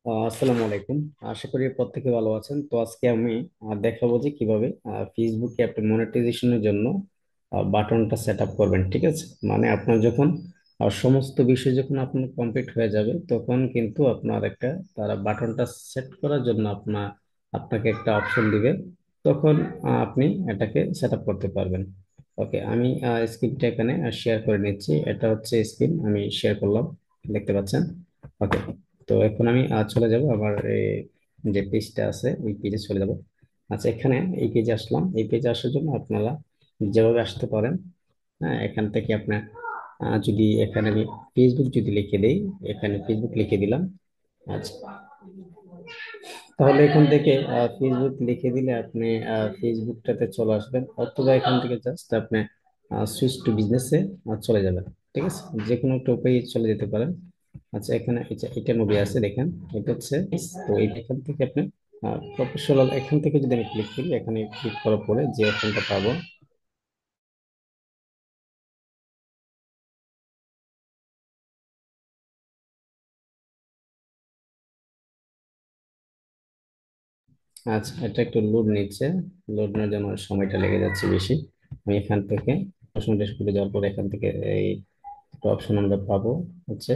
আসসালামু আলাইকুম। আশা করি প্রত্যেকে ভালো আছেন। তো আজকে আমি দেখাবো যে কিভাবে ফেসবুকে আপনি মনিটাইজেশনের জন্য বাটনটা সেট আপ করবেন। ঠিক আছে, মানে আপনার যখন সমস্ত বিষয় যখন আপনার কমপ্লিট হয়ে যাবে, তখন কিন্তু আপনার একটা তারা বাটনটা সেট করার জন্য আপনাকে একটা অপশন দিবে। তখন আপনি এটাকে সেট আপ করতে পারবেন। ওকে, আমি স্ক্রিনটা এখানে শেয়ার করে নিচ্ছি। এটা হচ্ছে স্ক্রিন, আমি শেয়ার করলাম, দেখতে পাচ্ছেন। ওকে, তো এখন আমি চলে যাব আমার যে পেজটা আছে ওই পেজে চলে যাব। আচ্ছা, এখানে এই পেজে আসলাম। এই পেজে আসার জন্য আপনারা যেভাবে আসতে পারেন। হ্যাঁ, এখান থেকে আপনার যদি এখানে আমি ফেসবুক যদি লিখে দেই, এখানে ফেসবুক লিখে দিলাম। আচ্ছা, তাহলে এখান থেকে ফেসবুক লিখে দিলে আপনি ফেসবুকটাতে চলে আসবেন, অথবা এখান থেকে জাস্ট আপনি সুইচ টু বিজনেসে চলে যাবেন। ঠিক আছে, যে কোনো একটা উপায়ে চলে যেতে পারেন। আচ্ছা, এখানে এটা মুভি আছে, দেখেন। এটা হচ্ছে, তো এখান থেকে আপনি প্রফেশনাল, এখান থেকে যদি আমি ক্লিক করি, এখানে ক্লিক করার পরে যে অপশনটা পাবো। আচ্ছা, এটা একটু লোড নিচ্ছে। লোড নেওয়ার জন্য সময়টা লেগে যাচ্ছে বেশি। আমি এখান থেকে প্রশ্ন করে যাওয়ার পরে এখান থেকে এই একটা অপশন আমরা পাবো, হচ্ছে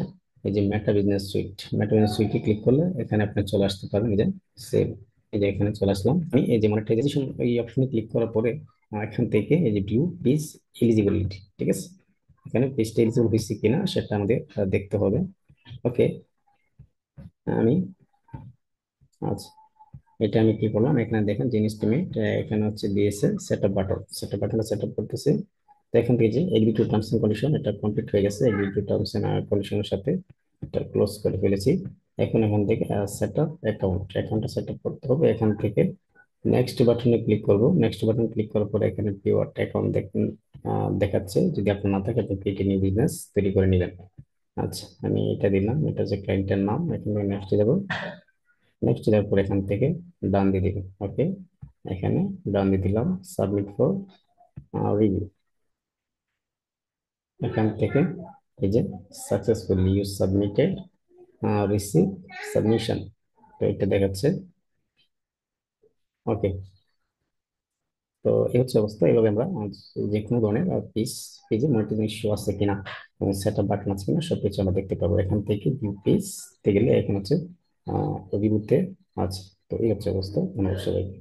এই যে Meta business suite. Meta business সুইটে ক্লিক করলে এখানে আপনি চলে আসতে পারবেন। এই যে সেভ, এই যে এখানে চলে আসলাম। আমি এই যে মনিটাইজেশন এই অপশনে ক্লিক করার পরে এখান থেকে এই যে ভিউ পেজ এলিজিবিলিটি, ঠিক আছে, এখানে পেজটা এলিজিবল হয়েছে কিনা সেটা আমাদের দেখতে হবে। ওকে, আমি, আচ্ছা, এটা আমি কি করলাম, এখানে দেখেন যে ইনস্টিমেট, এখানে হচ্ছে দিয়েছে সেটআপ বাটন। সেটআপ বাটনটা সেটআপ করতেছে। তো এখান থেকে যে agree to terms and condition, এটা কমপ্লিট হয়ে গেছে। এগ্রি টু টার্মস এন্ড কন্ডিশনের সাথে এটা ক্লোজ করে ফেলেছি। এখন এখান থেকে সেটআপ অ্যাকাউন্টটা সেটআপ করতে হবে। এখান থেকে নেক্সট বাটনে ক্লিক করব। নেক্সট বাটন ক্লিক করার পরে এখানে পিওর অ্যাকাউন্ট দেখুন দেখাচ্ছে। যদি আপনার না থাকে আপনি কেটে নিয়ে বিজনেস তৈরি করে নেবেন। আচ্ছা, আমি এটা দিলাম, এটা হচ্ছে ক্লায়েন্টের নাম। এখান থেকে নেক্সট যাব। নেক্সট দেওয়ার পর এখান থেকে ডান দিয়ে দিবেন। ওকে, এখানে ডান দিয়ে দিলাম, সাবমিট ফর রিভিউ। এখান থেকে এই যে successfully you submitted receive submission, তো এটা দেখাচ্ছে। ওকে, তো এই হচ্ছে অবস্থা। এইভাবে আমরা যে কোনো ধরনের পেজে মনিটাইজেশন ইস্যু আছে কিনা এবং সেট আপ বাটন আছে কিনা সবকিছু আমরা দেখতে পাবো। এখান থেকে ভিউ পেজ তে গেলে এখানে হচ্ছে রিভিউতে আছে। তো এই হচ্ছে অবস্থা। ধন্যবাদ সবাইকে।